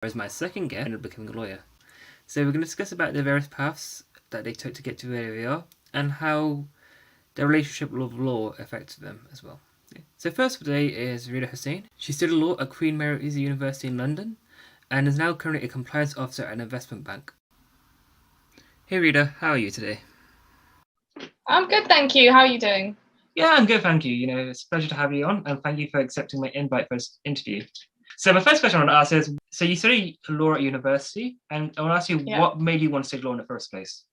Whereas my second guest ended up becoming a lawyer. So we're going to discuss about the various paths that they took to get to where they are and how their relationship with law affected them as well. So first for today is Rita Hussain. She studied law at Queen Mary University in London and is now currently a compliance officer at an investment bank. Hey Rita, how are you today? I'm good, thank you. How are you doing? Yeah, I'm good, thank you. It's a pleasure to have you on, and thank you for accepting my invite for this interview. So my first question I want to ask is, so you studied law at university, and I want to ask you Yeah. what made you want to study law in the first place?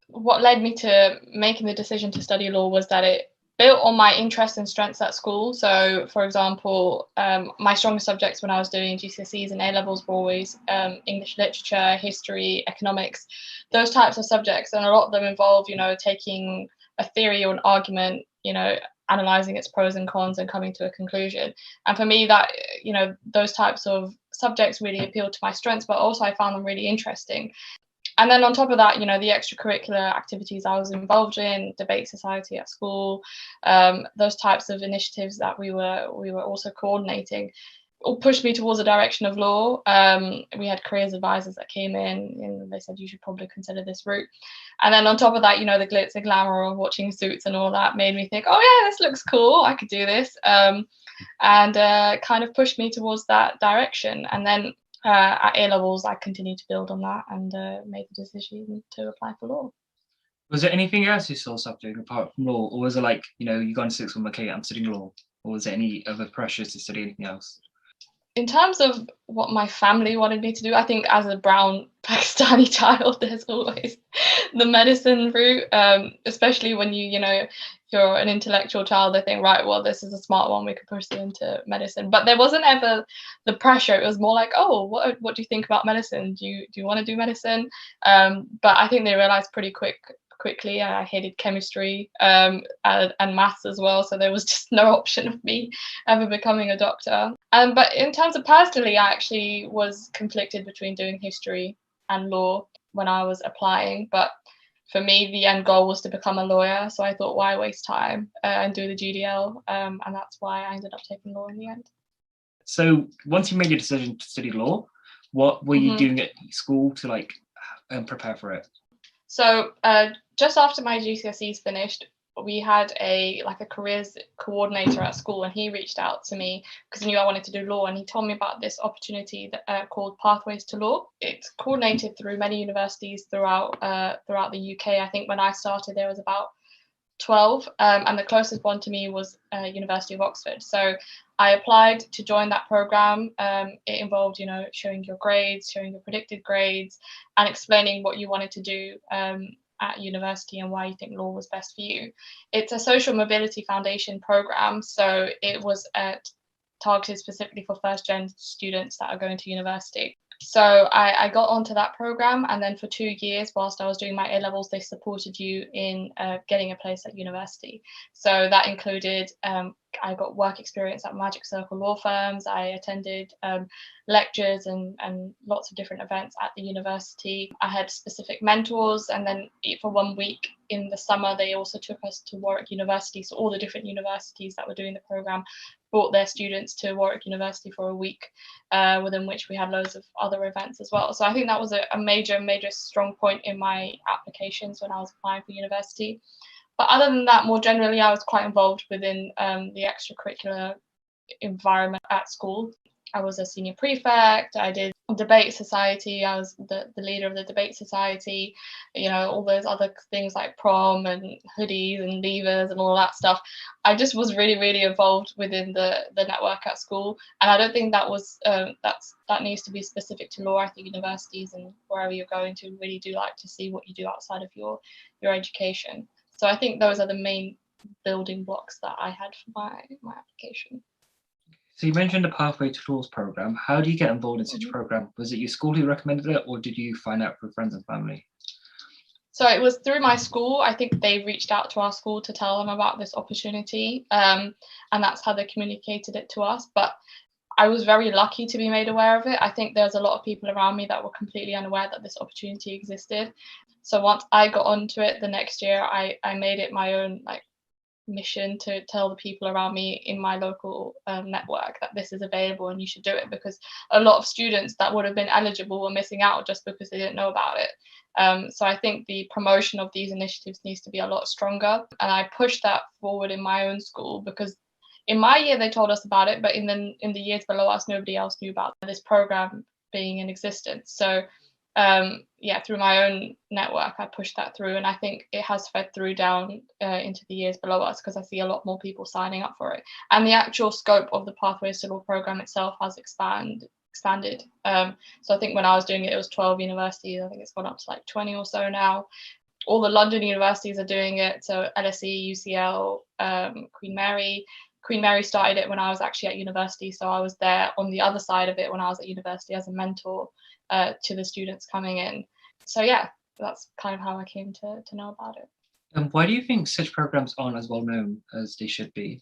What led me to making the decision to study law was that it built on my interests and strengths at school. So, for example, my strongest subjects when I was doing GCSEs and A-levels were always English literature, history, economics, those types of subjects. And a lot of them involve, taking a theory or an argument, analyzing its pros and cons and coming to a conclusion. And for me, that, those types of subjects really appealed to my strengths, but also I found them really interesting. And then on top of that, the extracurricular activities I was involved in, debate society at school, those types of initiatives that we were also coordinating, all pushed me towards the direction of law. We had careers advisors that came in and they said you should probably consider this route. And then on top of that, the glitz and glamour of watching Suits and all that made me think, oh yeah, this looks cool. I could do this, and kind of pushed me towards that direction. And then at A levels, I continued to build on that and made the decision to apply for law. Was there anything else you saw studying apart from law, or was it like, you got into sixth form, okay, I'm studying law, or was there any other pressures to study anything else? In terms of what my family wanted me to do, I think as a brown Pakistani child, there's always the medicine route, especially when you're an intellectual child. They think, right, well, this is a smart one, we could push you into medicine. But there wasn't ever the pressure. It was more like, oh, what do you think about medicine? Do you want to do medicine? But I think they realized pretty quickly I hated chemistry, and maths as well, so there was just no option of me ever becoming a doctor. But in terms of personally, I actually was conflicted between doing history and law when I was applying. But for me, the end goal was to become a lawyer. So I thought, why waste time and do the GDL? And that's why I ended up taking law in the end. So once you made your decision to study law, what were you doing at school to prepare for it? So just after my GCSEs finished, we had a careers coordinator at school, and he reached out to me because he knew I wanted to do law, and he told me about this opportunity that, called Pathways to Law. It's coordinated through many universities throughout the UK. I think when I started, there was about 12, and the closest one to me was University of Oxford. So I applied to join that program. It involved, showing your grades, showing your predicted grades, and explaining what you wanted to do at university and why you think law was best for you. It's a social mobility foundation program, so it was targeted specifically for first-gen students that are going to university. So I got onto that program, and then for 2 years, whilst I was doing my A levels, they supported you in getting a place at university. So that included I got work experience at Magic Circle law firms. I attended lectures and lots of different events at the university. I had specific mentors, and then for 1 week in the summer, they also took us to Warwick University. So all the different universities that were doing the program brought their students to Warwick University for a week, within which we had loads of other events as well. So I think that was a major strong point in my applications when I was applying for university. But other than that, more generally, I was quite involved within the extracurricular environment at school. I was a senior prefect. I did debate society. I was the leader of the debate society. All those other things like prom and hoodies and levers and all that stuff. I just was really involved within the network at school, and I don't think that was that needs to be specific to law. I think universities and wherever you're going to really do like to see what you do outside of your education. So I think those are the main building blocks that I had for my application. So you mentioned the Pathway to Laws program. How do you get involved in such a program? Was it your school who recommended it, or did you find out through friends and family? So it was through my school. I think they reached out to our school to tell them about this opportunity, and that's how they communicated it to us. But I was very lucky to be made aware of it. I think there's a lot of people around me that were completely unaware that this opportunity existed. So once I got onto it the next year, I made it my own mission to tell the people around me in my local network that this is available and you should do it, because a lot of students that would have been eligible were missing out just because they didn't know about it. So I think the promotion of these initiatives needs to be a lot stronger, and I pushed that forward in my own school, because in my year they told us about it, but in the years below us nobody else knew about this program being in existence. So through my own network, I pushed that through, and I think it has fed through down into the years below us, because I see a lot more people signing up for it, and the actual scope of the Pathways to Law program itself has expanded. So I think when I was doing it, it was 12 universities. I think it's gone up to like 20 or so now. All the London universities are doing it. So LSE, UCL, Queen Mary. Queen Mary started it when I was actually at university, so I was there on the other side of it when I was at university as a mentor to the students coming in. So yeah, that's kind of how I came to know about it. And why do you think such programs aren't as well known as they should be?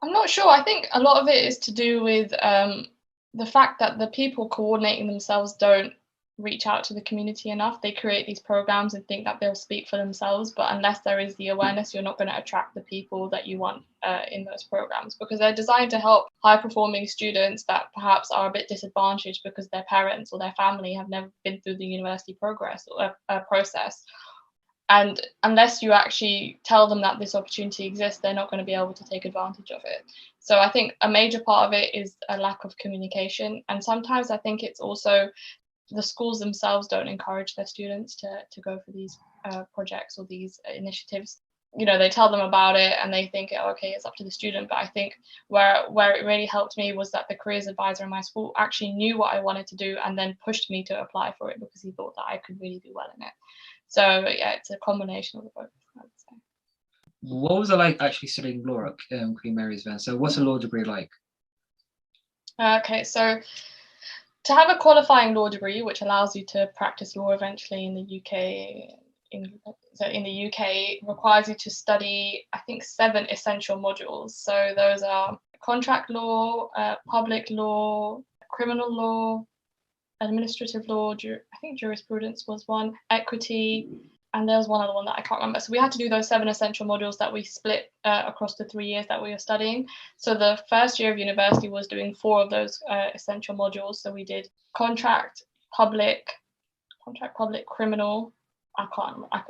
I'm not sure. I think a lot of it is to do with the fact that the people coordinating themselves don't reach out to the community enough. They create these programs and think that they'll speak for themselves, but unless there is the awareness, you're not going to attract the people that you want in those programs, because they're designed to help high performing students that perhaps are a bit disadvantaged because their parents or their family have never been through the university process. And unless you actually tell them that this opportunity exists, they're not going to be able to take advantage of it. So I think a major part of it is a lack of communication. And sometimes I think it's also the schools themselves don't encourage their students to go for these projects or these initiatives. You know, they tell them about it and they think, oh, okay, it's up to the student. But I think where it really helped me was that the careers advisor in my school actually knew what I wanted to do and then pushed me to apply for it, because he thought that I could really do well in it. So yeah, it's a combination of the both, I would say. What was it like actually studying law at Queen Mary's then? So what's a law degree like? Okay, so to have a qualifying law degree, which allows you to practice law eventually in the UK, in the UK, requires you to study, I think, 7 essential modules. So those are contract law, public law, criminal law, administrative law, I think jurisprudence was one, equity, and there was one other one that I can't remember. So we had to do those 7 essential modules that we split across the 3 years that we were studying. So the first year of university was doing 4 of those essential modules. So we did contract, public, criminal. I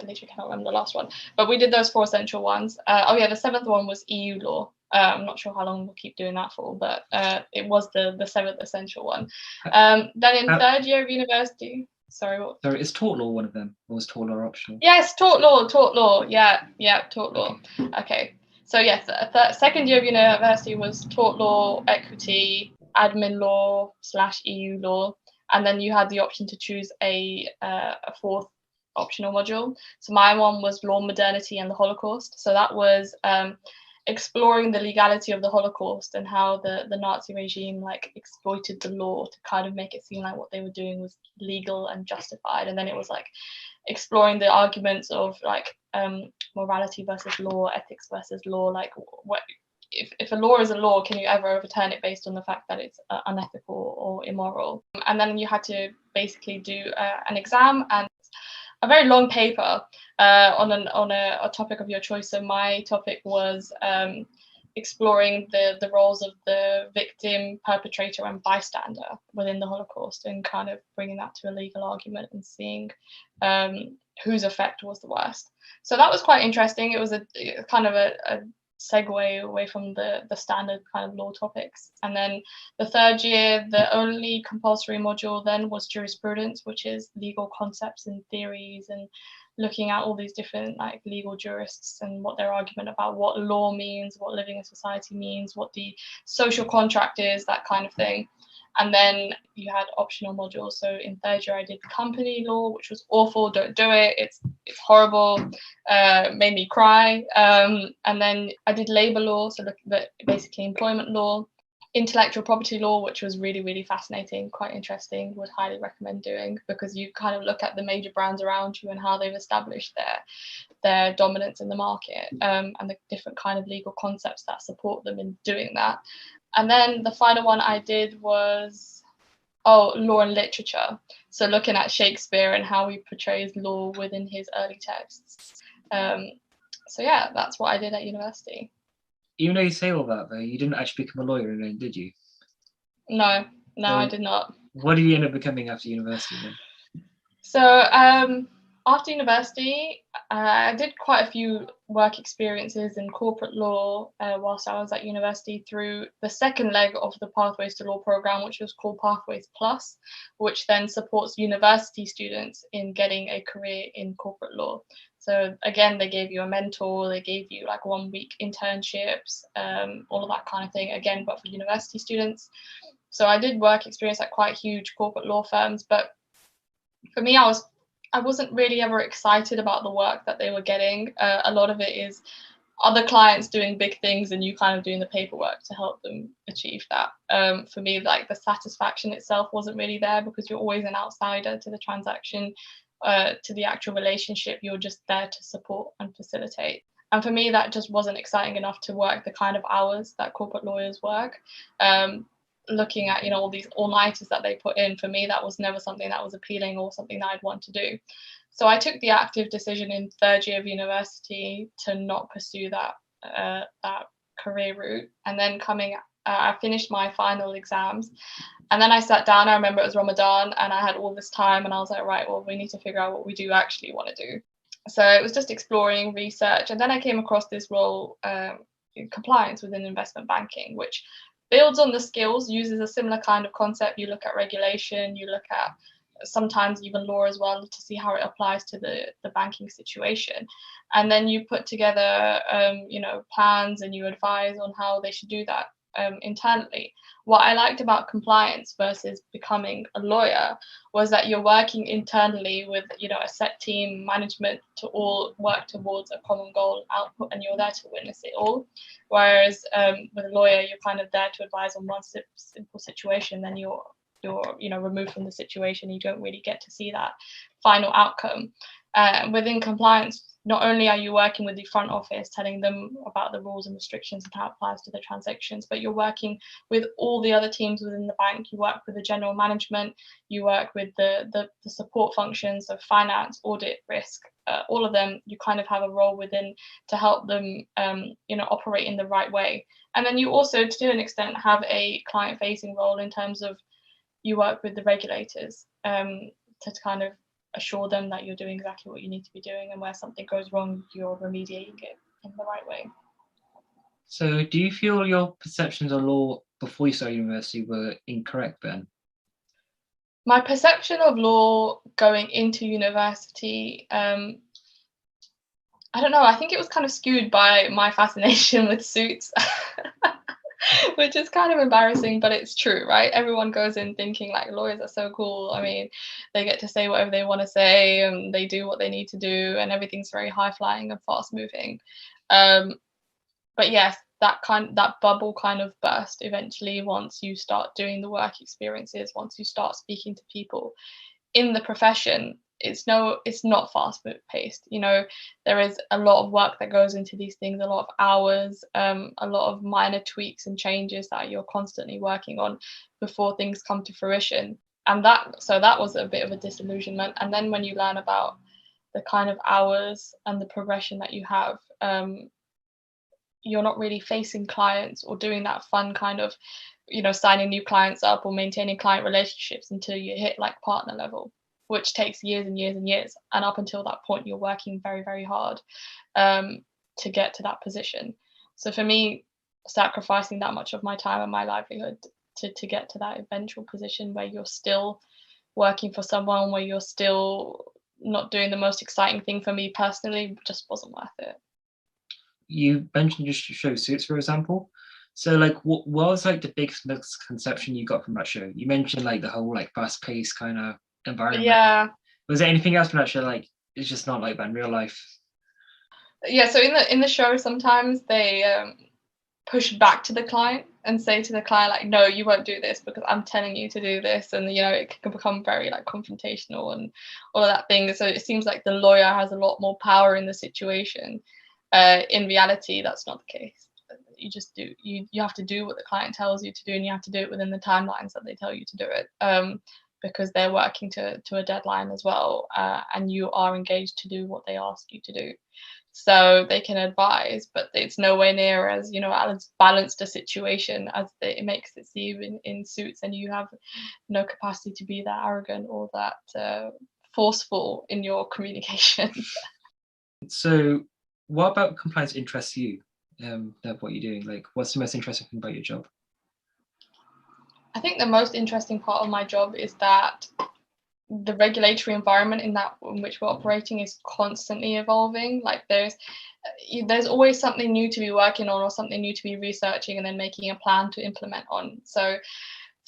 literally cannot remember the last one. But we did those 4 essential ones. The 7th one was EU law. I'm not sure how long we'll keep doing that for, but it was the 7th essential one. Then in 3rd year of university, sorry, is tort law one of them, or was tort law optional? Yes, tort law. Yeah, tort law. Okay. So yes, 2nd year of university was tort law, equity, admin law / EU law, and then you had the option to choose a 4th optional module. So my one was law, modernity, and the Holocaust. So that was exploring the legality of the Holocaust and how the Nazi regime exploited the law to kind of make it seem like what they were doing was legal and justified. And then it was exploring the arguments of morality versus law, ethics versus law. If a law is a law, can you ever overturn it based on the fact that it's unethical or immoral? And then you had to basically do an exam and a very long paper on a topic of your choice. So my topic was exploring the roles of the victim, perpetrator, and bystander within the Holocaust, and kind of bringing that to a legal argument and seeing whose effect was the worst. So that was quite interesting. It was a kind of a segue away from the standard kind of law topics. And then the 3rd year, the only compulsory module then was jurisprudence, which is legal concepts and theories and looking at all these different legal jurists and what their argument about what law means, what living in society means, what the social contract is, that kind of thing. And then you had optional modules. So in 3rd year, I did company law, which was awful. Don't do it. It's horrible. Made me cry. And then I did labor law, so basically employment law, intellectual property law, which was really, really fascinating, quite interesting. Would highly recommend doing, because you kind of look at the major brands around you and how they've established their dominance in the market, and the different kind of legal concepts that support them in doing that. And then the final one I did was law and literature. So looking at Shakespeare and how he portrays law within his early texts. So yeah, that's what I did at university. Even though you say all that, though, you didn't actually become a lawyer in the end, did you? No, So I did not. what did you end up becoming after university then? So after university, I did quite a few work experiences in corporate law whilst I was at university through the second leg of the Pathways to Law program, which was called Pathways Plus, which then supports university students in getting a career in corporate law. So again, they gave you a mentor, they gave you like 1 week internships, all of that kind of thing, again, but for university students. So I did work experience at quite huge corporate law firms, but for me, I wasn't really ever excited about the work that they were getting. A lot of it is other clients doing big things and you kind of doing the paperwork to help them achieve that. For me, like the satisfaction itself wasn't really there because you're always an outsider to the transaction, to the actual relationship. You're just there to support and facilitate. And for me, that just wasn't exciting enough to work the kind of hours that corporate lawyers work. Looking at all these all-nighters that they put in, for me that was never something that was appealing or something that I'd want to do. So I took the active decision in third year of university to not pursue that career route. And then I finished my final exams, and then I sat down. I remember it was Ramadan and I had all this time, and I was like, right, well, we need to figure out what we do actually want to do. So it was just exploring research, and then I came across this role in compliance within investment banking, which builds on the skills, uses a similar kind of concept. You look at regulation, you look at sometimes even law as well to see how it applies to the banking situation. And then you put together, plans, and you advise on how they should do that internally. What I liked about compliance versus becoming a lawyer was that you're working internally with, a set team, management, to all work towards a common goal output, and you're there to witness it all. Whereas with a lawyer, you're kind of there to advise on one simple situation, then you're removed from the situation. You don't really get to see that final outcome. Within compliance, not only are you working with the front office, telling them about the rules and restrictions and how it applies to the transactions, but you're working with all the other teams within the bank. You work with the general management, you work with the support functions of finance, audit, risk, all of them. You kind of have a role within to help them, operate in the right way. And then you also, to an extent, have a client-facing role in terms of you work with the regulators to kind of assure them that you're doing exactly what you need to be doing, and where something goes wrong, you're remediating it in the right way. So do you feel your perceptions of law before you started university were incorrect then? My perception of law going into university, I don't know, I think it was kind of skewed by my fascination with suits. Which is kind of embarrassing, but it's true, right? Everyone goes in thinking like lawyers are so cool. I mean, they get to say whatever they want to say, and they do what they need to do, and everything's very high flying and fast moving. But yes, that bubble kind of burst eventually once you start doing the work experiences, once you start speaking to people in the profession. It's not fast paced. There is a lot of work that goes into these things, a lot of hours, a lot of minor tweaks and changes that you're constantly working on before things come to fruition. And that was a bit of a disillusionment. And then when you learn about the kind of hours and the progression that you have, you're not really facing clients or doing that fun kind of, signing new clients up or maintaining client relationships until you hit like partner level, which takes years and years and years. And up until that point, you're working very, very hard to get to that position. So for me, sacrificing that much of my time and my livelihood to get to that eventual position where you're still working for someone, where you're still not doing the most exciting thing, for me personally, just wasn't worth it. You mentioned your show Suits, for example. So like what was like the biggest misconception you got from that show? You mentioned like the whole like fast-paced kind of environment. Yeah. Was there anything else from that show like it's just not like that in real life? Yeah, so in the show sometimes they push back to the client and say to the client like, no, you won't do this because I'm telling you to do this, and it can become very like confrontational and all of that thing. So it seems like the lawyer has a lot more power in the situation. In reality, that's not the case. You just do you have to do what the client tells you to do, and you have to do it within the timelines that they tell you to do it, because they're working to a deadline as well, and you are engaged to do what they ask you to do. so they can advise, but it's nowhere near as, you know, as balanced a situation as it makes it seem in suits, and you have no capacity to be that arrogant or that forceful in your communication. So what about compliance interests you? Of what you're doing? Like, what's the most interesting thing about your job? I think the most interesting part of my job is that the regulatory environment in which we're operating is constantly evolving. Like there's always something new to be working on or something new to be researching and then making a plan to implement on. So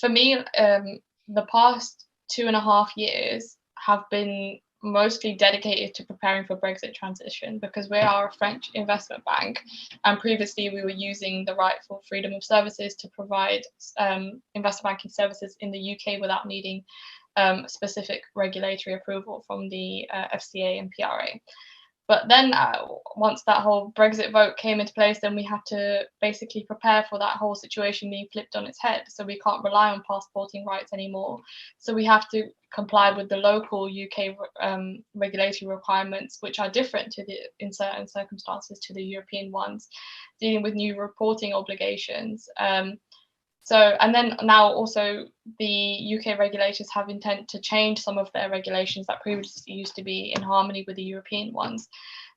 for me, the past 2.5 years have been mostly dedicated to preparing for Brexit transition, because we are a French investment bank, and previously we were using the right for freedom of services to provide investment banking services in the UK without needing specific regulatory approval from the FCA and PRA. But then once that whole Brexit vote came into place, then we had to basically prepare for that whole situation being flipped on its head. So we can't rely on passporting rights anymore. So we have to comply with the local UK regulatory requirements, which are different in certain circumstances to the European ones, dealing with new reporting obligations. And then now also the UK regulators have intent to change some of their regulations that previously used to be in harmony with the European ones.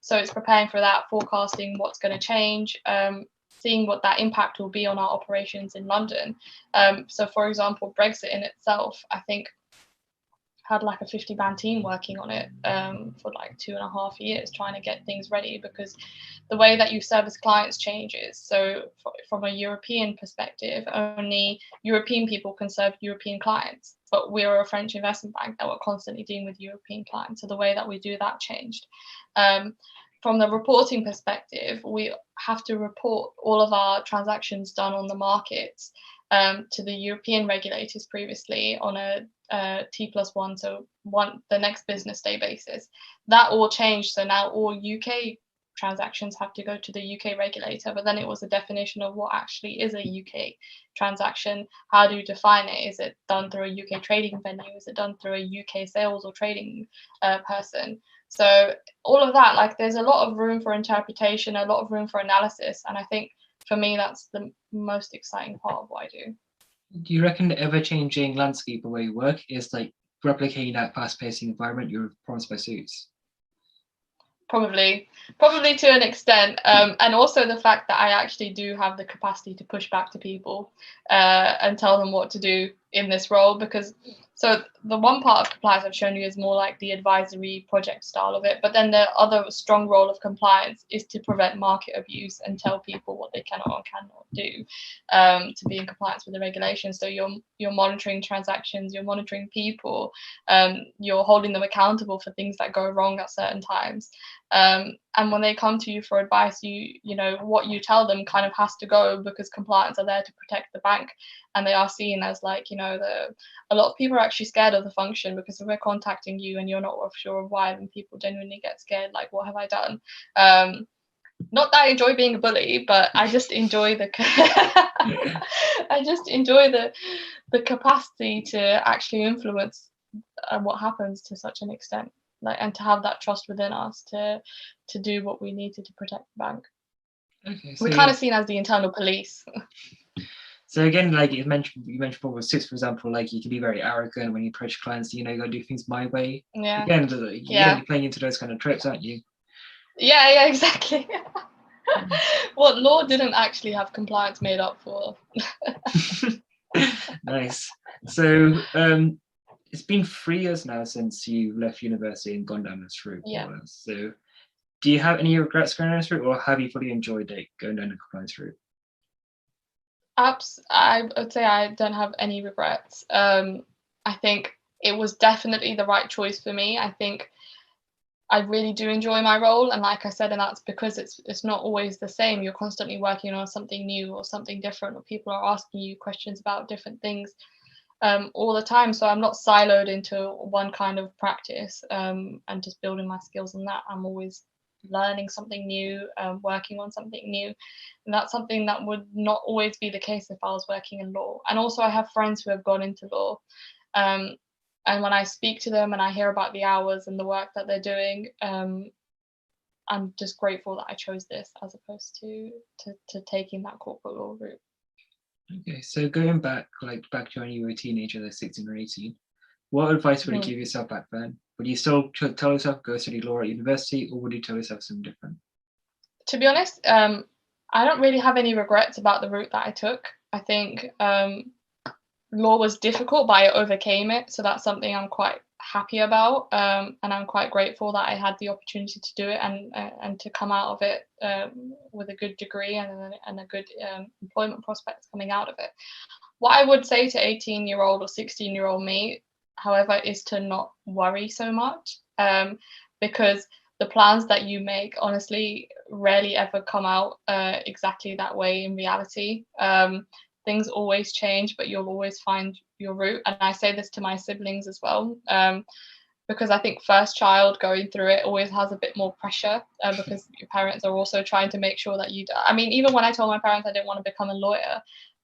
So it's preparing for that, forecasting what's going to change, seeing what that impact will be on our operations in London. So for example, Brexit in itself, I think had like a 50-man team working on it for like 2.5 years, trying to get things ready, because the way that you service clients changes. So from a European perspective, only European people can serve European clients, but we're a French investment bank that we're constantly dealing with European clients. So the way that we do that changed. From the reporting perspective, we have to report all of our transactions done on the markets to the European regulators previously on a T+1, so the next business day basis. That all changed. So now all UK transactions have to go to the UK regulator, but then it was a definition of what actually is a UK transaction. How do you define it? Is it done through a UK trading venue? Is it done through a UK sales or trading person? So all of that, like there's a lot of room for interpretation, a lot of room for analysis. And I think for me, that's the most exciting part of what I do. Do you reckon the ever-changing landscape of where you work is like replicating that fast-paced environment you're promised by Suits? Probably to an extent, and also the fact that I actually do have the capacity to push back to people and tell them what to do in this role. Because so the one part of compliance I've shown you is more like the advisory project style of it, but then the other strong role of compliance is to prevent market abuse and tell people what they cannot or cannot do to be in compliance with the regulations. So you're monitoring transactions, you're monitoring people, you're holding them accountable for things that go wrong at certain times. And when they come to you for advice, you know what you tell them kind of has to go, because compliance are there to protect the bank, and they are seen as like, you know, a lot of people are actually scared of the function, because if we're contacting you and you're not sure of why, then people genuinely get scared, like, what have I done? Not that I enjoy being a bully, but I just enjoy the the capacity to actually influence what happens to such an extent, like, and to have that trust within us to do what we need to protect the bank. Okay, so we're kind of seen as the internal police. So again, like you mentioned before with Suits, for example, like you can be very arrogant when you approach clients. You know, you got to do things my way. Yeah. Again, you're gonna be playing into those kind of tropes, aren't you? Yeah, exactly. What law didn't actually have compliance made up for? Nice. So it's been 3 years now since you left university and gone down this route. Yeah. So do you have any regrets going down this route, or have you fully enjoyed it going down the compliance route? I would say I don't have any regrets. I think it was definitely the right choice for me. I think I really do enjoy my role, and like I said, and that's because it's not always the same. You're constantly working on something new or something different, or people are asking you questions about different things all the time. So I'm not siloed into one kind of practice and just building my skills on that. I'm always learning something new, working on something new, and that's something that would not always be the case if I was working in law. And also I have friends who have gone into law, and when I speak to them and I hear about the hours and the work that they're doing, I'm just grateful that I chose this as opposed to taking that corporate law route. Okay, so going back to when you were a teenager, like 16 or 18, what advice would you give yourself back then? Would you still tell yourself go study law at university, or would you tell yourself something different? To be honest, I don't really have any regrets about the route that I took. I think law was difficult, but I overcame it. So that's something I'm quite happy about, and I'm quite grateful that I had the opportunity to do it and to come out of it with a good degree and a good employment prospects coming out of it. What I would say to 18-year-old or 16-year-old me, however, is to not worry so much, because the plans that you make honestly rarely ever come out exactly that way in reality. Things always change, but you'll always find your route. And I say this to my siblings as well, because I think first child going through it always has a bit more pressure, because your parents are also trying to make sure that you, I mean, even when I told my parents I didn't want to become a lawyer,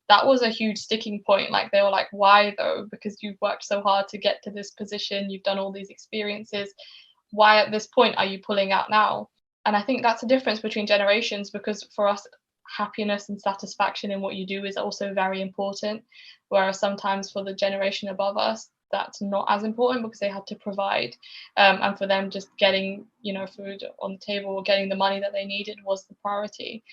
that was a huge sticking point. Like, they were like, why though? Because you've worked so hard to get to this position, you've done all these experiences. Why at this point are you pulling out now? And I think that's a difference between generations, because for us, happiness and satisfaction in what you do is also very important, whereas sometimes for the generation above us, that's not as important because they had to provide, and for them just getting food on the table or getting the money that they needed was the priority.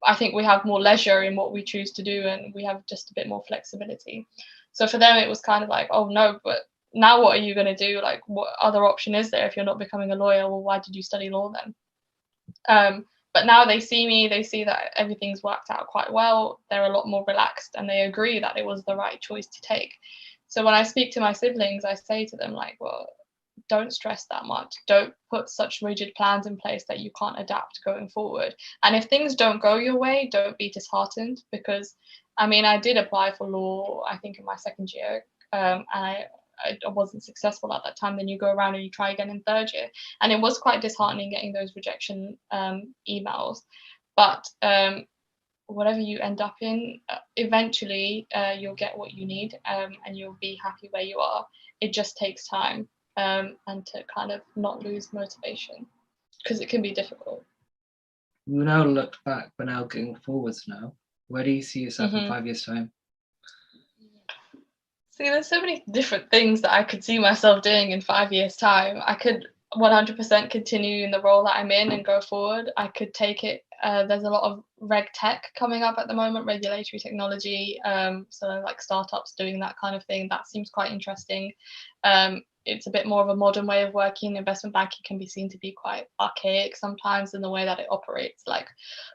I think we have more leisure in what we choose to do, and we have just a bit more flexibility. So for them it was kind of like, oh no, but now what are you going to do? Like, what other option is there if you're not becoming a lawyer? Well, why did you study law then? But now they see that everything's worked out quite well. They're a lot more relaxed, and they agree that it was the right choice to take. So when I speak to my siblings, I say to them, like, well, don't stress that much. Don't put such rigid plans in place that you can't adapt going forward. And if things don't go your way, don't be disheartened, because, I mean, I did apply for law, I think in my second year, and I wasn't successful at that time. Then you go around and you try again in third year, and it was quite disheartening getting those rejection emails. But whatever you end up in, eventually you'll get what you need, and you'll be happy where you are. It just takes time, and to kind of not lose motivation, because it can be difficult. You now look back, but now going forwards now, where do you see yourself in 5 years' time? See, there's so many different things that I could see myself doing in 5 years' time. I could 100% continue in the role that I'm in and go forward. I could take it. There's a lot of reg tech coming up at the moment, regulatory technology. So like startups doing that kind of thing. That seems quite interesting. It's a bit more of a modern way of working. Investment banking can be seen to be quite archaic sometimes in the way that it operates. Like,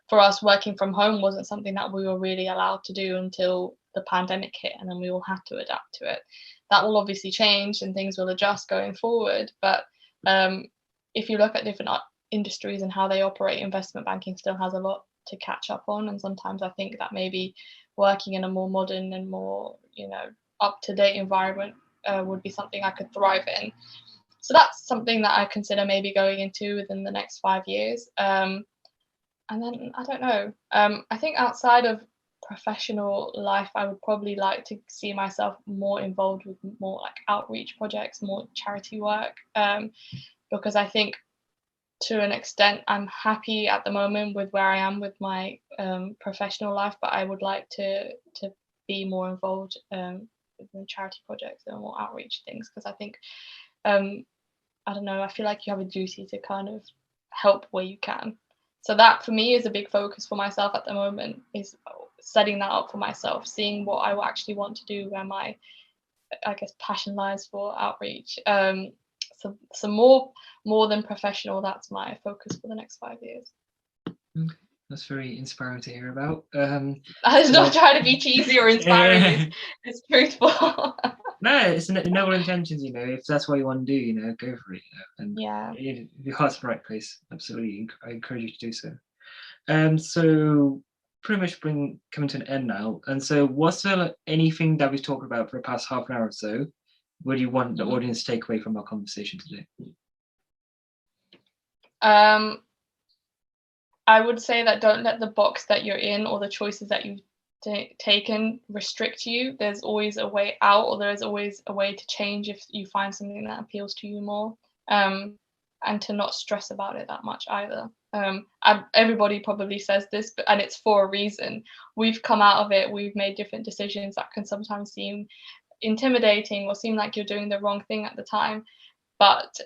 for us, working from home wasn't something that we were really allowed to do until the pandemic hit, and then we all had to adapt to it. That will obviously change and things will adjust going forward. But if you look at different industries and how they operate, investment banking still has a lot to catch up on. And sometimes I think that maybe working in a more modern and more, up-to-date environment would be something I could thrive in. So that's something that I consider maybe going into within the next 5 years. And then I don't know. I think outside of professional life, I would probably like to see myself more involved with more like outreach projects, more charity work, because I think to an extent I'm happy at the moment with where I am with my professional life, but I would like to be more involved in charity projects and more outreach things, because I think I don't know, I feel like you have a duty to kind of help where you can. So that for me is a big focus for myself at the moment, is setting that up for myself, seeing what I actually want to do, where my, I guess, passion lies for outreach. So more than professional, that's my focus for the next 5 years. Okay. That's very inspiring to hear about. I was not trying to be cheesy or inspiring. It's truthful. No, it's noble intentions, if that's what you want to do, go for it, and yeah, if your heart's in the right place, absolutely, I encourage you to do so. So pretty much coming to an end now, and so what's anything that we've talked about for the past half an hour or so would you want the audience to take away from our conversation today? I would say that don't let the box that you're in or the choices that you've taken restrict you. There's always a way out, or there is always a way to change if you find something that appeals to you more. and to not stress about it that much either. Everybody probably says this, and it's for a reason. We've come out of it, we've made different decisions that can sometimes seem intimidating or seem like you're doing the wrong thing at the time. But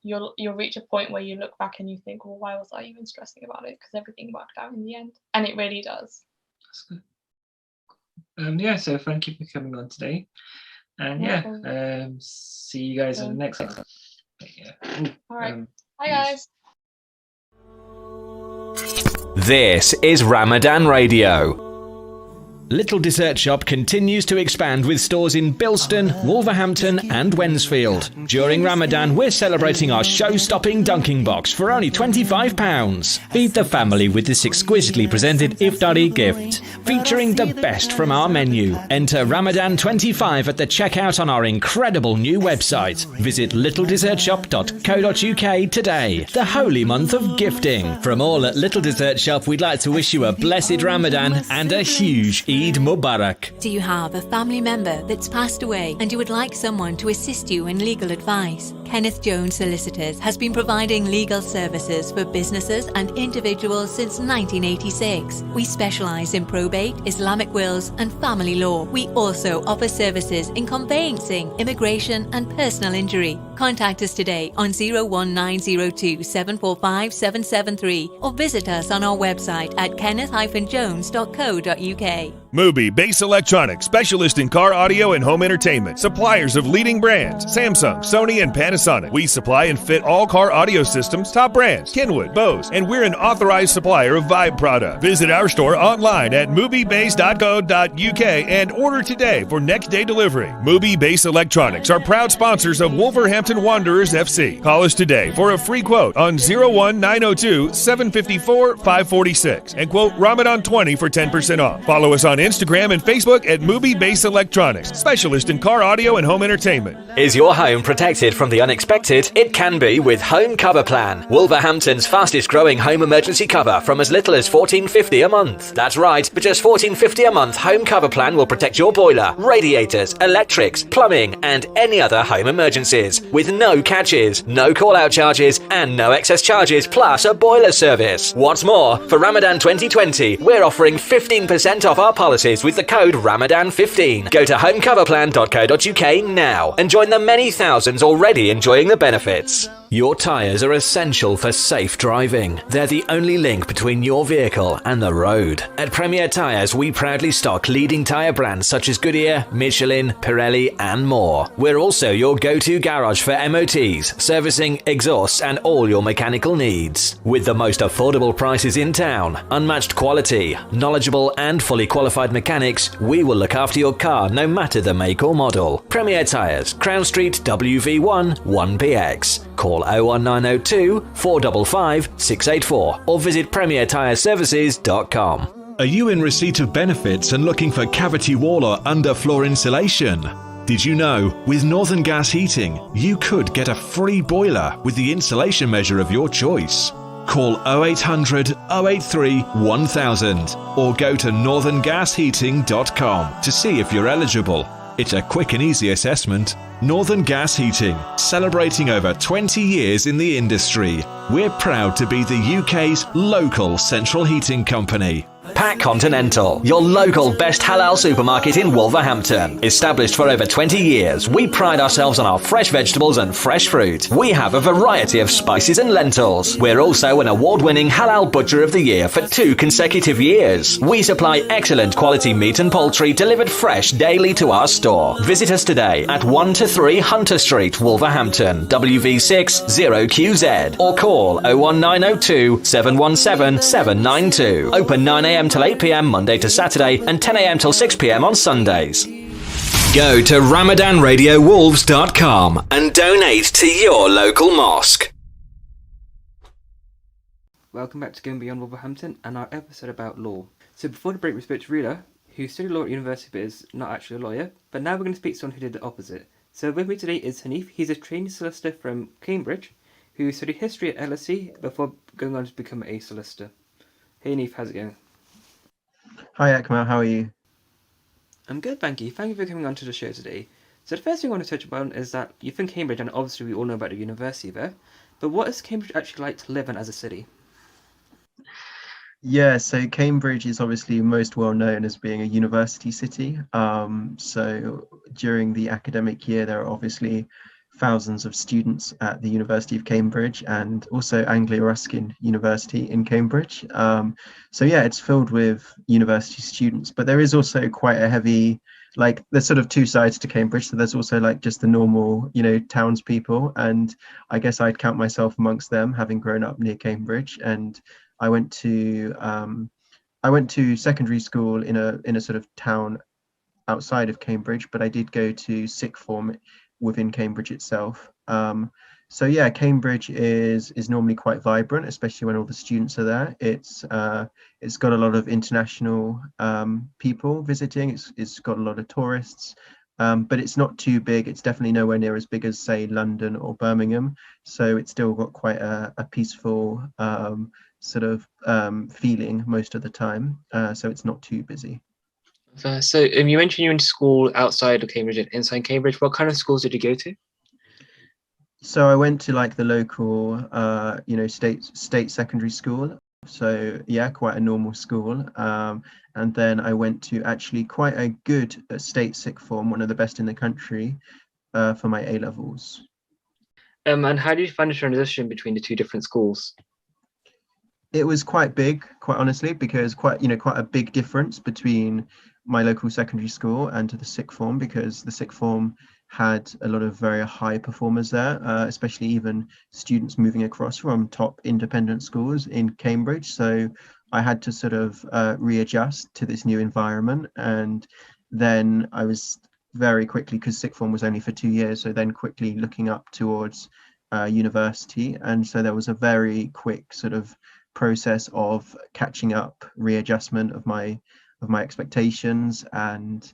you'll reach a point where you look back and you think, well, why was I even stressing about it? Because everything worked out in the end, and it really does. That's good. So thank you for coming on today. And see you guys in the next one. All right. Bye, guys. This is Ramadan Radio. Little Dessert Shop continues to expand with stores in Bilston, Wolverhampton and Wednesfield. During Ramadan, we're celebrating our show-stopping dunking box for only £25. Feed the family with this exquisitely presented iftari gift, featuring the best from our menu. Enter Ramadan 25 at the checkout on our incredible new website. Visit littledessertshop.co.uk today. The holy month of gifting. From all at Little Dessert Shop, we'd like to wish you a blessed Ramadan and a huge Eid Mubarak. Do you have a family member that's passed away and you would like someone to assist you in legal advice? Kenneth Jones Solicitors has been providing legal services for businesses and individuals since 1986. We specialise in probate, Islamic wills and family law. We also offer services in conveyancing, immigration and personal injury. Contact us today on 01902 745 773 or visit us on our website at kenneth-jones.co.uk. Mubi Bass Electronics, specialist in car audio and home entertainment. Suppliers of leading brands, Samsung, Sony, and Panasonic. We supply and fit all car audio systems, top brands, Kenwood, Bose, and we're an authorized supplier of Vibe product. Visit our store online at mubibass.co.uk and order today for next day delivery. Mubi Bass Electronics are proud sponsors of Wolverhampton Wanderers FC. Call us today for a free quote on 01902 754 546 and quote Ramadan 20 for 10% off. Follow us on Instagram and Facebook at Mubi Bass Electronics, specialist in car audio and home entertainment. Is your home protected from the unexpected? It can be with Home Cover Plan, Wolverhampton's fastest growing home emergency cover from as little as $14.50 a month. That's right, for just $14.50 a month, Home Cover Plan will protect your boiler, radiators, electrics, plumbing and any other home emergencies with no catches, no call-out charges and no excess charges plus a boiler service. What's more, for Ramadan 2020, we're offering 15% off our policies with the code Ramadan15. Go to homecoverplan.co.uk now and join the many thousands already enjoying the benefits. Your tyres are essential for safe driving. They're the only link between your vehicle and the road. At Premier Tyres, we proudly stock leading tyre brands such as Goodyear, Michelin, Pirelli and more. We're also your go-to garage for MOTs, servicing, exhausts and all your mechanical needs. With the most affordable prices in town, unmatched quality, knowledgeable and fully qualified mechanics, we will look after your car no matter the make or model. Premier Tyres, Crown Street, WV1 1PX. Call 01902 455 684 or visit premiertyreservices.com. Are you in receipt of benefits and looking for cavity wall or underfloor insulation? Did you know, with Northern Gas Heating, you could get a free boiler with the insulation measure of your choice? Call 0800 083 1000 or go to northerngasheating.com to see if you're eligible. It's a quick and easy assessment. Northern Gas Heating, celebrating over 20 years in the industry. We're proud to be the UK's local central heating company. Pack Continental, your local best halal supermarket in Wolverhampton. Established for over 20 years, we pride ourselves on our fresh vegetables and fresh fruit. We have a variety of spices and lentils. We're also an award-winning Halal Butcher of the Year for 2 consecutive years. We supply excellent quality meat and poultry delivered fresh daily to our store. Visit us today at 1-3 Hunter Street, Wolverhampton, WV6 0QZ, or call 01902 717 792. Open 9am till 8pm Monday to Saturday and 10am till 6pm on Sundays. Go to RamadanRadioWolves.com and donate to your local mosque. Welcome back to Going Beyond Wolverhampton and our episode about law. So before the break we spoke to Rita, who studied law at university but is not actually a lawyer, but now we're going to speak to someone who did the opposite. So with me today is Hanif. He's a trainee solicitor from Cambridge who studied history at LSE before going on to become a solicitor. Hey Hanif, how's it going? Hi Akmal, how are you? I'm good, thank you. Thank you for coming on to the show today. So the first thing I want to touch upon is that you're from Cambridge and obviously we all know about the university there, But what is Cambridge actually like to live in as a city? Yeah, so Cambridge is obviously most well known as being a university city. So during the academic year, there are obviously thousands of students at the University of Cambridge and also Anglia-Ruskin University in Cambridge. So yeah, it's filled with university students, but there is also quite a heavy, like there's sort of two sides to Cambridge. So there's also like just the normal, townspeople, and I guess I'd count myself amongst them, having grown up near Cambridge. And I went to secondary school in a sort of town outside of Cambridge, but I did go to sixth form within Cambridge itself. So yeah, Cambridge is normally quite vibrant, especially when all the students are there. It's got a lot of international people visiting. It's got a lot of tourists. But it's not too big. It's definitely nowhere near as big as, say, London or Birmingham. So it's still got quite a peaceful sort of feeling most of the time. So it's not too busy. So you mentioned you went to school outside of Cambridge and inside Cambridge. What kind of schools did you go to? So I went to like the local, state secondary school. So yeah, quite a normal school. And then I went to actually quite a good state sixth form, one of the best in the country, for my A levels. And how did you find the transition between the two different schools? It was quite big, quite honestly, because quite a big difference between my local secondary school and to the sixth form, because the sixth form had a lot of very high performers there, especially even students moving across from top independent schools in Cambridge. So I had to sort of readjust to this new environment. And then I was very quickly, because sixth form was only for 2 years, so then quickly looking up towards university. And so there was a very quick sort of process of catching up, readjustment of my expectations, and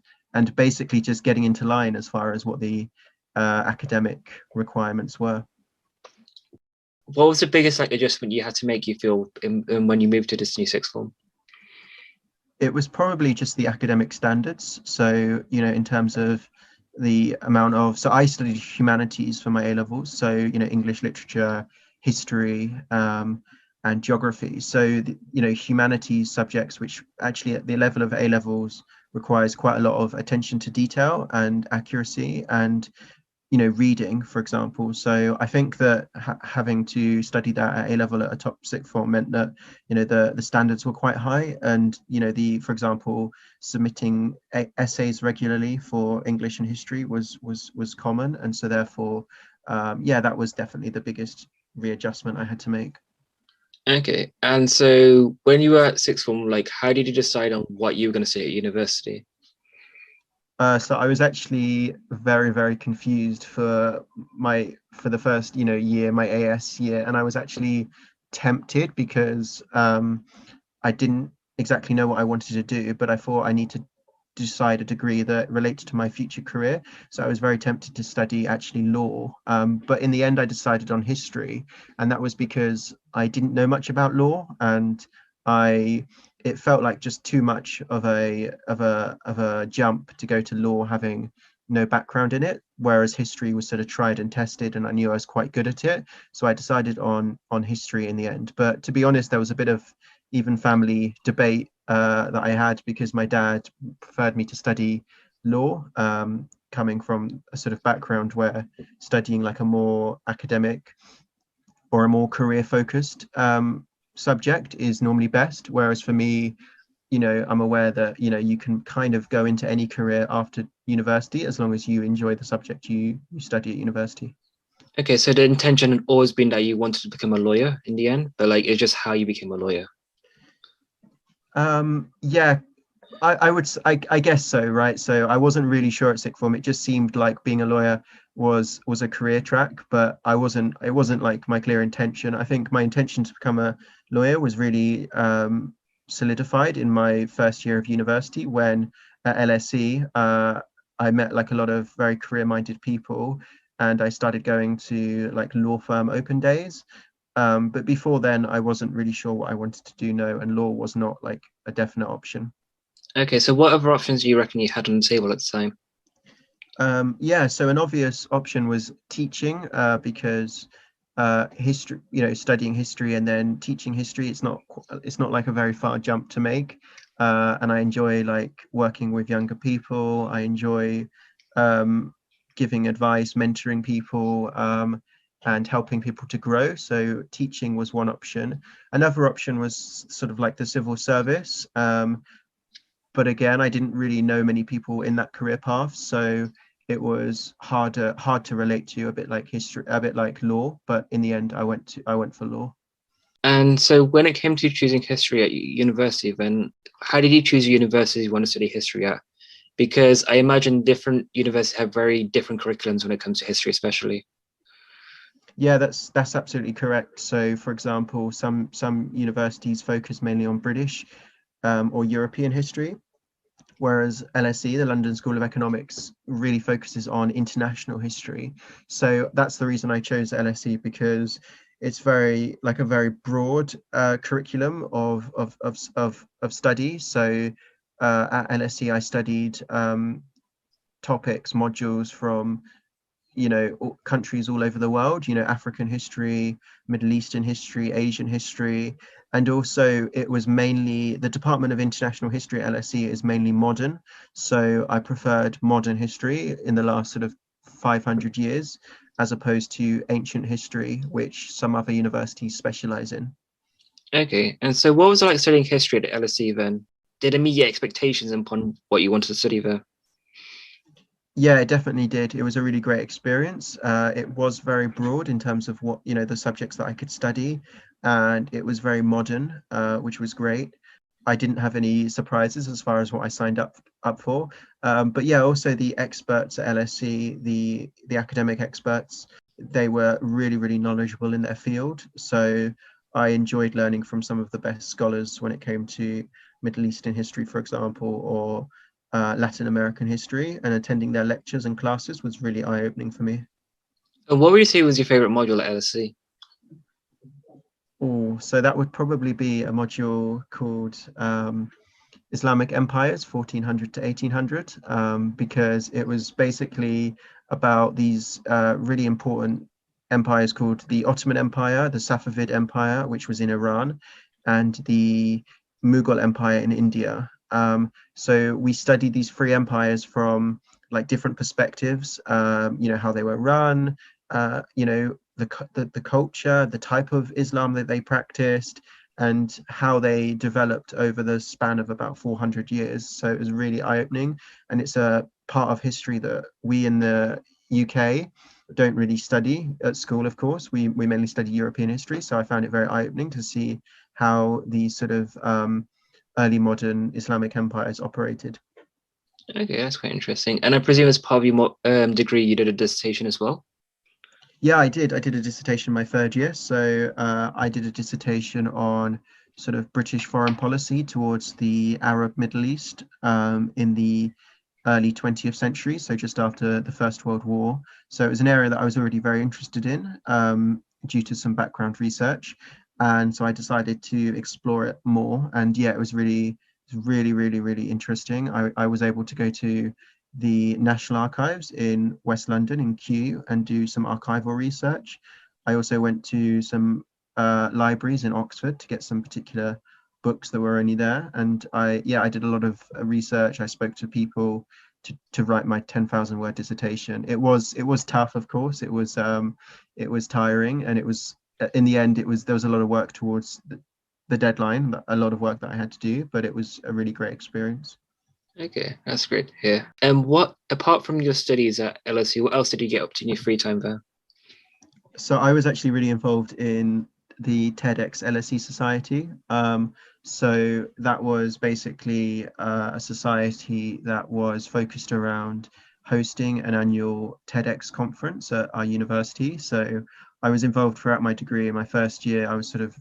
basically just getting into line as far as what the academic requirements were. What was the biggest adjustment you had to make, you feel, when you moved to this new sixth form? It was probably just the academic standards. So in terms of the amount of, so I studied humanities for my A levels, so English literature, history, and geography. So humanities subjects, which actually at the level of A levels requires quite a lot of attention to detail and accuracy, and reading, for example. So I think that having to study that at A level at a top sixth form meant that the standards were quite high, and for example, submitting essays regularly for English and history was common, and so therefore that was definitely the biggest readjustment I had to make. Okay, and so when you were at sixth form, how did you decide on what you were going to say at university? So I was actually very, very confused for the first year, my AS year, and I was actually tempted because I didn't exactly know what I wanted to do, but I thought I need to decide a degree that relates to my future career. So I was very tempted to study actually law, but in the end I decided on history, and that was because I didn't know much about law, and it felt like just too much of a jump to go to law having no background in it, whereas history was sort of tried and tested, and I knew I was quite good at it. So I decided on history in the end. But to be honest, there was a bit of even family debate that I had, because my dad preferred me to study law, coming from a sort of background where studying like a more academic or a more career focused subject is normally best, whereas for me, I'm aware that you can kind of go into any career after university as long as you enjoy the subject you study at university. Okay, so the intention had always been that you wanted to become a lawyer in the end, but it's just how you became a lawyer. Yeah, I guess so, right? So I wasn't really sure at sixth form. It just seemed like being a lawyer was a career track, but it wasn't like my clear intention. I think my intention to become a lawyer was really solidified in my first year of university, when at LSE I met like a lot of very career-minded people, and I started going to like law firm open days. But before then, I wasn't really sure what I wanted to do, no, and law was not like a definite option. Okay, so what other options do you reckon you had on the table at the time? Yeah, so an obvious option was teaching, because history, studying history and then teaching history, it's not like a very far jump to make. And I enjoy like working with younger people. I enjoy giving advice, mentoring people, and helping people to grow. So teaching was one option. Another option was sort of like the civil service. But again, I didn't really know many people in that career path, so it was hard to relate to, a bit like history, a bit like law. But in the end, I went for law. And so when it came to choosing history at university, then how did you choose a university you want to study history at? Because I imagine different universities have very different curriculums when it comes to history, especially. Yeah, that's absolutely correct. So, for example, some universities focus mainly on British or European history, whereas LSE, the London School of Economics, really focuses on international history. So that's the reason I chose LSE, because it's very broad curriculum of study. So at LSE, I studied topics, modules from countries all over the world, African history, Middle Eastern history, Asian history. And also it was mainly the Department of International History at LSE is mainly modern. So I preferred modern history in the last sort of 500 years, as opposed to ancient history, which some other universities specialize in. Okay. And so what was it like studying history at LSE then? Did it meet your expectations upon what you wanted to study there? Yeah, it definitely did. It was a really great experience. It was very broad in terms of what, the subjects that I could study, and it was very modern, which was great. I didn't have any surprises as far as what I signed up for. But yeah, also the experts at LSE, the academic experts, they were really, really knowledgeable in their field. So I enjoyed learning from some of the best scholars when it came to Middle Eastern history, for example, or Latin American history, and attending their lectures and classes was really eye-opening for me. And what would you say was your favorite module at LSE? Oh, so that would probably be a module called Islamic Empires, 1400 to 1800, because it was basically about these really important empires called the Ottoman Empire, the Safavid Empire, which was in Iran, and the Mughal Empire in India. So we studied these three empires from like different perspectives, how they were run, the culture, the type of Islam that they practiced, and how they developed over the span of about 400 years. So it was really eye-opening, and it's a part of history that we in the UK don't really study at school. Of course, we mainly study European history, so I found it very eye-opening to see how these sort of early modern Islamic empires operated. Okay, that's quite interesting. And I presume as part of your degree, you did a dissertation as well? Yeah, I did a dissertation my third year. So I did a dissertation on sort of British foreign policy towards the Arab Middle East in the early 20th century, so just after the First World War. So it was an area that I was already very interested in due to some background research. And so I decided to explore it more. And yeah, it was really, really interesting. I was able to go to the National Archives in West London in Kew and do some archival research. I also went to some libraries in Oxford to get some particular books that were only there. And I did a lot of research. I spoke to people to write my 10,000 word dissertation. It was tough, of course. It was tiring, and it was, in the end, there was a lot of work towards the deadline, a lot of work that I had to do, but it was a really great experience. Okay, that's great to hear. And what, apart from your studies at LSE, what else did you get up to in your free time there? So I was actually really involved in the TEDx LSE Society. So that was basically a society that was focused around hosting an annual TEDx conference at our university. So I was involved throughout my degree. In my first year, I was sort of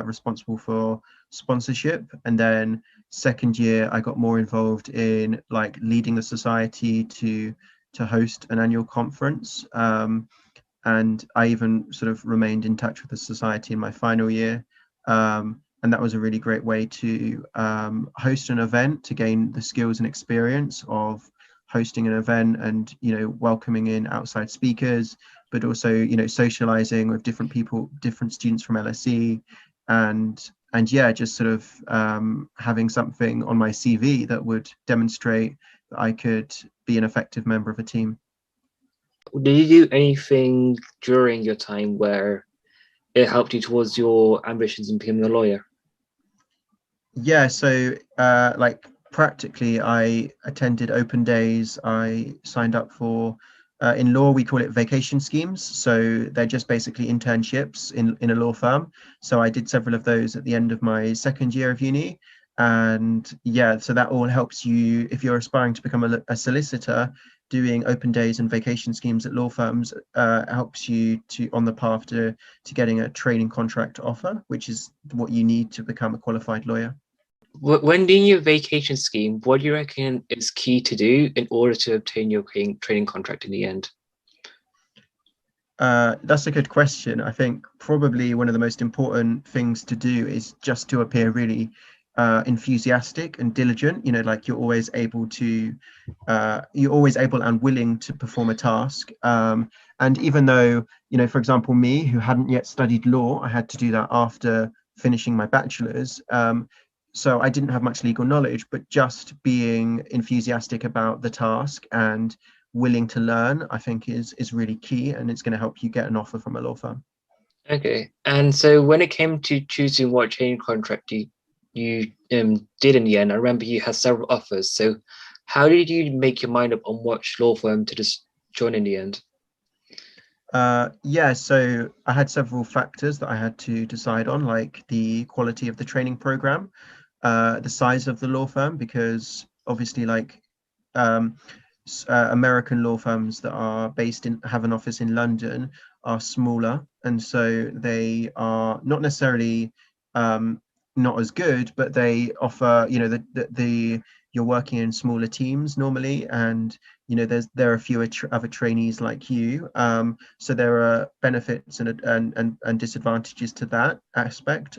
responsible for sponsorship, and then second year I got more involved in like leading the society to host an annual conference. And I even sort of remained in touch with the society in my final year. And that was a really great way to host an event to gain the skills and experience of hosting an event and, welcoming in outside speakers, but also, socializing with different people, different students from LSE, and yeah, just sort of having something on my CV that would demonstrate that I could be an effective member of a team. Did you do anything during your time where it helped you towards your ambitions in becoming a lawyer? Yeah, so like practically, I attended open days. I signed up for, in law, we call it vacation schemes. So they're just basically internships in a law firm. So I did several of those at the end of my second year of uni. And yeah, so that all helps you if you're aspiring to become a solicitor. Doing open days and vacation schemes at law firms helps you to on the path to getting a training contract offer, which is what you need to become a qualified lawyer. When doing your vacation scheme, what do you reckon is key to do in order to obtain your training contract in the end? That's a good question. I think probably one of the most important things to do is just to appear really enthusiastic and diligent. Like you're always able and willing to perform a task. And even though, for example, me, who hadn't yet studied law, I had to do that after finishing my bachelor's. So I didn't have much legal knowledge, but just being enthusiastic about the task and willing to learn, I think is really key, and it's going to help you get an offer from a law firm. Okay, and so when it came to choosing what training contract you did in the end, I remember you had several offers. So how did you make your mind up on which law firm to just join in the end? Yeah, so I had several factors that I had to decide on, like the quality of the training program, the size of the law firm, because obviously like American law firms that are have an office in London are smaller, and so they are not necessarily not as good, but they offer, the you're working in smaller teams normally, and there are fewer other trainees like you, so there are benefits and disadvantages to that aspect,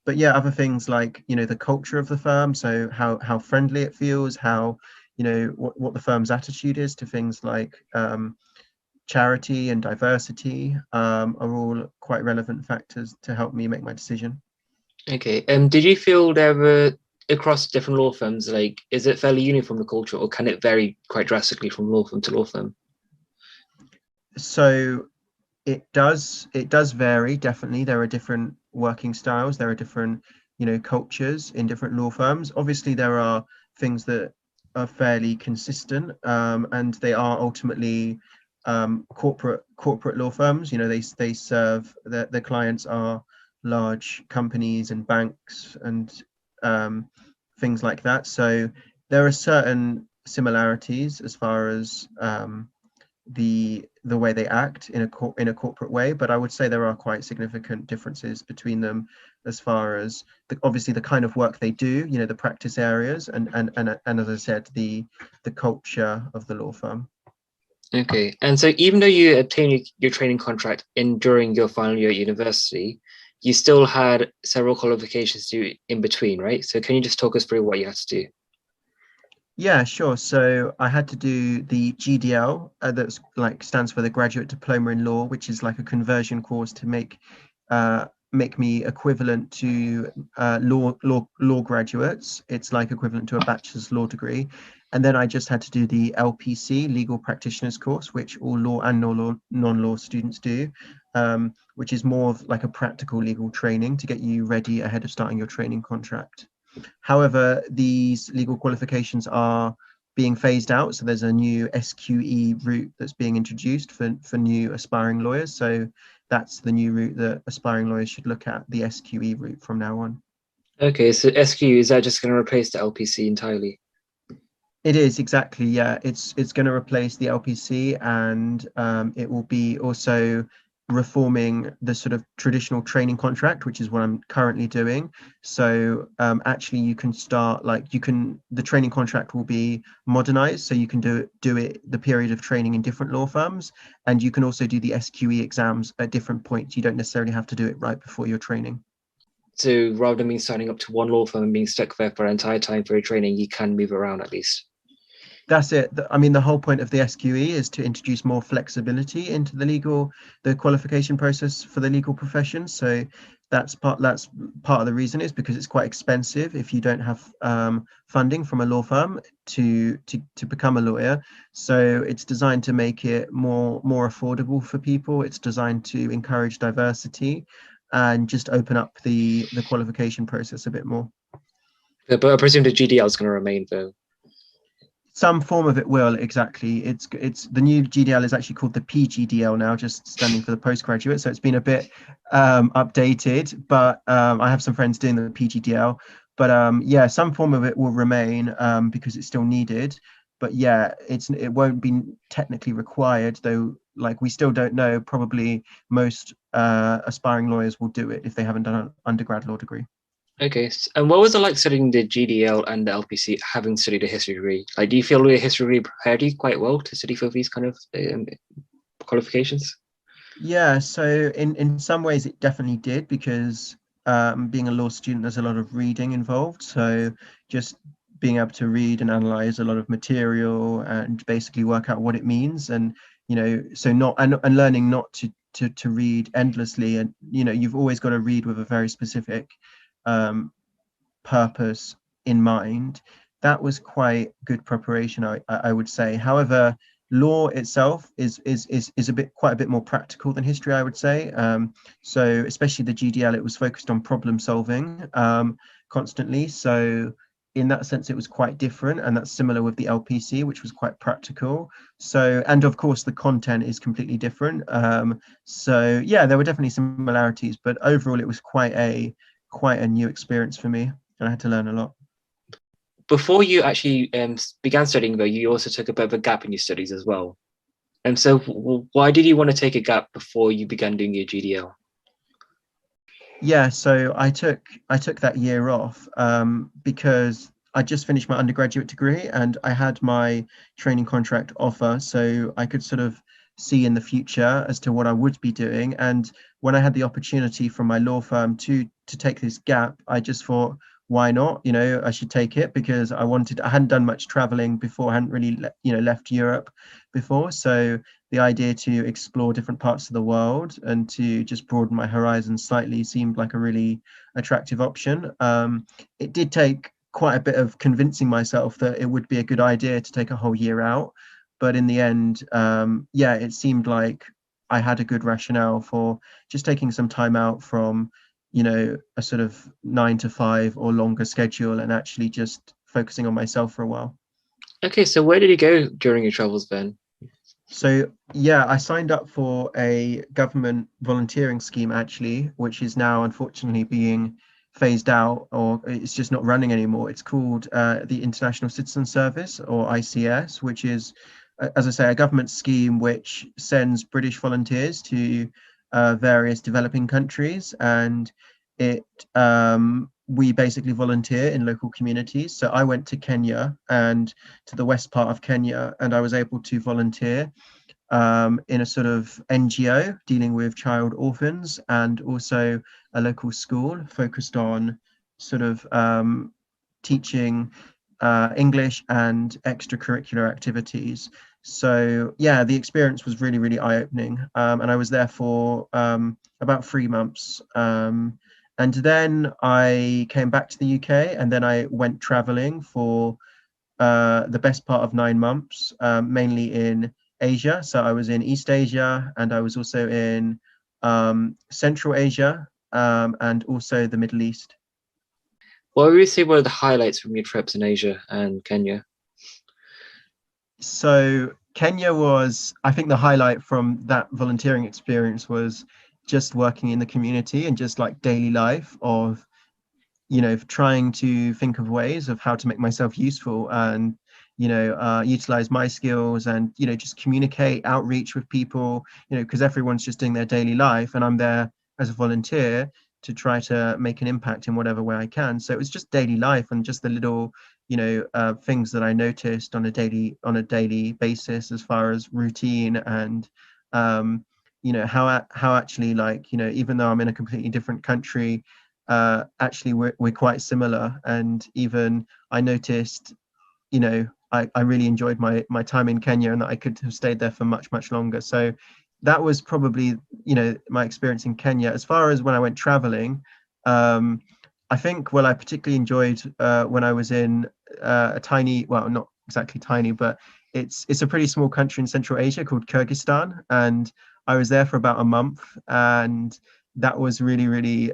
but yeah, other things like the culture of the firm, so how friendly it feels, how what the firm's attitude is to things like charity and diversity, are all quite relevant factors to help me make my decision. Okay, did you feel there were across different law firms, like, is it fairly uniform, the culture, or can it vary quite drastically from law firm to law firm? So it does vary, definitely. There are different working styles, there are different cultures in different law firms. Obviously there are things that are fairly consistent, and they are ultimately corporate law firms. They serve their clients are large companies and banks and things like that. So there are certain similarities as far as the way they act in a corporate way, but I would say there are quite significant differences between them as far as obviously the kind of work they do, the practice areas, and as I said, the culture of the law firm. Okay, and so even though you obtained your training contract during your final year at university, you still had several qualifications to do in between, right? So can you just talk us through what you had to do? Yeah, sure. So I had to do the GDL, that's like stands for the Graduate Diploma in Law, which is like a conversion course to make me equivalent to law graduates. It's like equivalent to a bachelor's law degree. And then I just had to do the LPC, Legal Practitioners course, which all law and non-law students do, which is more of like a practical legal training to get you ready ahead of starting your training contract. However, these legal qualifications are being phased out. So there's a new SQE route that's being introduced for new aspiring lawyers. So that's the new route that aspiring lawyers should look at, the SQE route from now on. Okay, so SQ, is that just going to replace the LPC entirely? It is, exactly, yeah. It's going to replace the LPC, and it will be also reforming the sort of traditional training contract, which is what I'm currently doing. So actually you can start, the training contract will be modernized, so you can do it the period of training in different law firms, and you can also do the SQE exams at different points. You don't necessarily have to do it right before your training. So rather than being signing up to one law firm and being stuck there for an entire time for your training, you can move around at least. That's it. I mean, the whole point of the SQE is to introduce more flexibility into the qualification process for the legal profession. So that's part of the reason, is because it's quite expensive if you don't have funding from a law firm to become a lawyer. So it's designed to make it more affordable for people. It's designed to encourage diversity and just open up the qualification process a bit more. But I presume the GDL is going to remain, though. Some form of it will, exactly. It's the new GDL is actually called the PGDL now, just standing for the postgraduate. So it's been a bit updated, but I have some friends doing the PGDL. But yeah, some form of it will remain because it's still needed. But yeah, it won't be technically required, though. Like, we still don't know. Probably most aspiring lawyers will do it if they haven't done an undergrad law degree. Okay, and what was it like studying the GDL and the LPC, having studied a history degree? Like, do you feel your history degree prepared you quite well to study for these kind of qualifications? Yeah, so in some ways it definitely did, because being a law student, there's a lot of reading involved. So just being able to read and analyze a lot of material and basically work out what it means, and so not and learning not to read endlessly, and you've always got to read with a very specific purpose in mind. That was quite good preparation, I would say. However, law itself is quite a bit more practical than history, I would say. So especially the GDL, it was focused on problem solving constantly. So in that sense, it was quite different, and that's similar with the LPC, which was quite practical. So, and of course, the content is completely different. So yeah, there were definitely similarities, but overall, it was quite a new experience for me, and I had to learn a lot. Before you actually began studying, though, you also took a bit of a gap in your studies as well. And so why did you want to take a gap before you began doing your GDL? Yeah, so I took that year off because I just finished my undergraduate degree and I had my training contract offer, so I could sort of see in the future as to what I would be doing. And when I had the opportunity from my law firm to take this gap, I just thought, why not? I should take it, because I hadn't done much traveling before. I hadn't really left Europe before, so the idea to explore different parts of the world and to just broaden my horizons slightly seemed like a really attractive option. It did take quite a bit of convincing myself that it would be a good idea to take a whole year out, but in the end, yeah, it seemed like I had a good rationale for just taking some time out from a sort of 9 to 5 or longer schedule, and actually just focusing on myself for a while. Okay, so where did you go during your travels then? So yeah, I signed up for a government volunteering scheme, actually, which is now unfortunately being phased out, or it's just not running anymore. It's called the International Citizen Service, or ICS, which is, as I say, a government scheme which sends British volunteers to various developing countries, and we basically volunteer in local communities. So I went to Kenya, and to the west part of Kenya, and I was able to volunteer in a sort of NGO dealing with child orphans, and also a local school focused on sort of teaching English and extracurricular activities. So yeah, the experience was really, really eye-opening, and I was there for about 3 months, and then I came back to the UK, and then I went traveling for the best part of 9 months, mainly in Asia. So I was in East Asia, and I was also in Central Asia, and also the Middle East. What would you say were the highlights from your trips in Asia and Kenya? So Kenya was, I think the highlight from that volunteering experience was just working in the community and just like daily life of, trying to think of ways of how to make myself useful and, utilize my skills and, just communicate, outreach with people, because everyone's just doing their daily life, and I'm there as a volunteer to try to make an impact in whatever way I can. So it was just daily life and just the little, things that I noticed on a daily basis, as far as routine and, how actually, like, even though I'm in a completely different country, actually we're quite similar. And even I noticed, I really enjoyed my time in Kenya, and that I could have stayed there for much, much longer. So that was probably, my experience in Kenya. As far as when I went traveling, I think I particularly enjoyed when I was in a tiny, well, not exactly tiny, but it's a pretty small country in Central Asia called Kyrgyzstan, and I was there for about a month, and that was really, really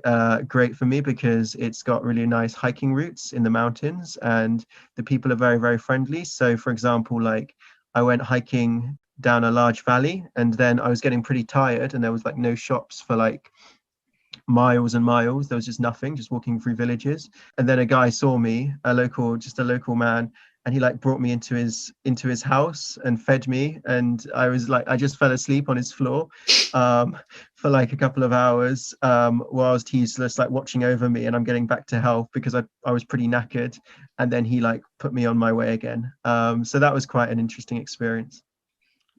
great for me because it's got really nice hiking routes in the mountains, and the people are very, very friendly. So, for example, like I went hiking down a large valley, and then I was getting pretty tired, and there was like no shops for like miles and miles. There was just nothing, just walking through villages. And then a guy saw me, just a local man, and he like brought me into his house and fed me. And I was like, I just fell asleep on his floor for like a couple of hours whilst he's just like watching over me, and I'm getting back to health because I was pretty knackered. And then he like put me on my way again. So that was quite an interesting experience.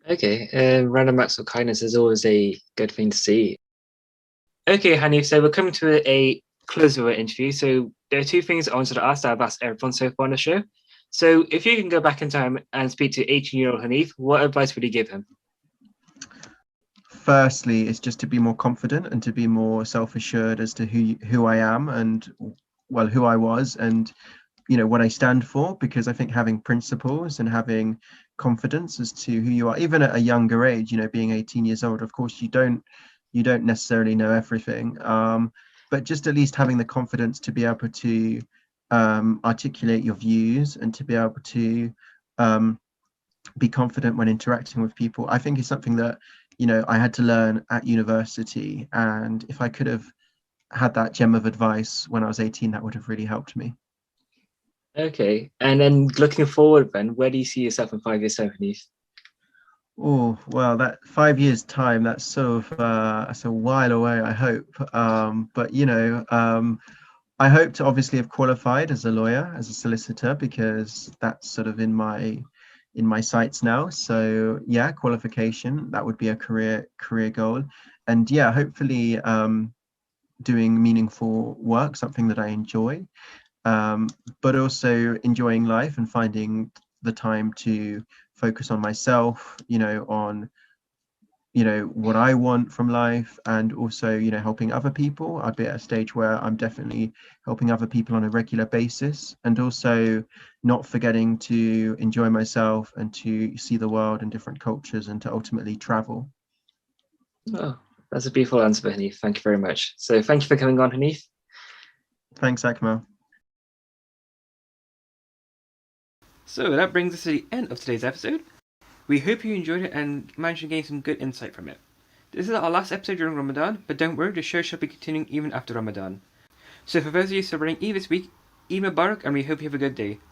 Okay, random acts of kindness is always a good thing to see. Okay, Hanif, so we're coming to a close of our interview. So there are two things I wanted to ask that I've asked everyone so far on the show. So if you can go back in time and speak to 18-year-old Hanif, what advice would you give him? Firstly, it's just to be more confident and to be more self-assured as to who I am and who I was and what I stand for, because I think having principles and having confidence as to who you are, even at a younger age, being 18 years old, of course you don't necessarily know everything, but just at least having the confidence to be able to articulate your views and to be able to be confident when interacting with people, I think is something that I had to learn at university. And if I could have had that gem of advice when I was 18, that would have really helped me. Okay, and then looking forward, then, where do you see yourself in 5 years' time, Hanif? Oh, well, that 5 years time, that's sort of that's a while away, I hope. But I hope to obviously have qualified as a lawyer, as a solicitor, because that's sort of in my sights now. So yeah, qualification, that would be a career goal. And yeah, hopefully doing meaningful work, something that I enjoy, but also enjoying life and finding the time to focus on myself, on what I want from life, and also helping other people. I'd be at a stage where I'm definitely helping other people on a regular basis, and also not forgetting to enjoy myself and to see the world and different cultures and to ultimately travel. Oh, that's a beautiful answer, Hanif. Thank you very much. So thank you for coming on, Hanif. Thanks, Akmal. So that brings us to the end of today's episode. We hope you enjoyed it and managed to gain some good insight from it. This is our last episode during Ramadan, but don't worry, the show shall be continuing even after Ramadan. So for those of you celebrating Eid this week, Eid Mubarak, and we hope you have a good day.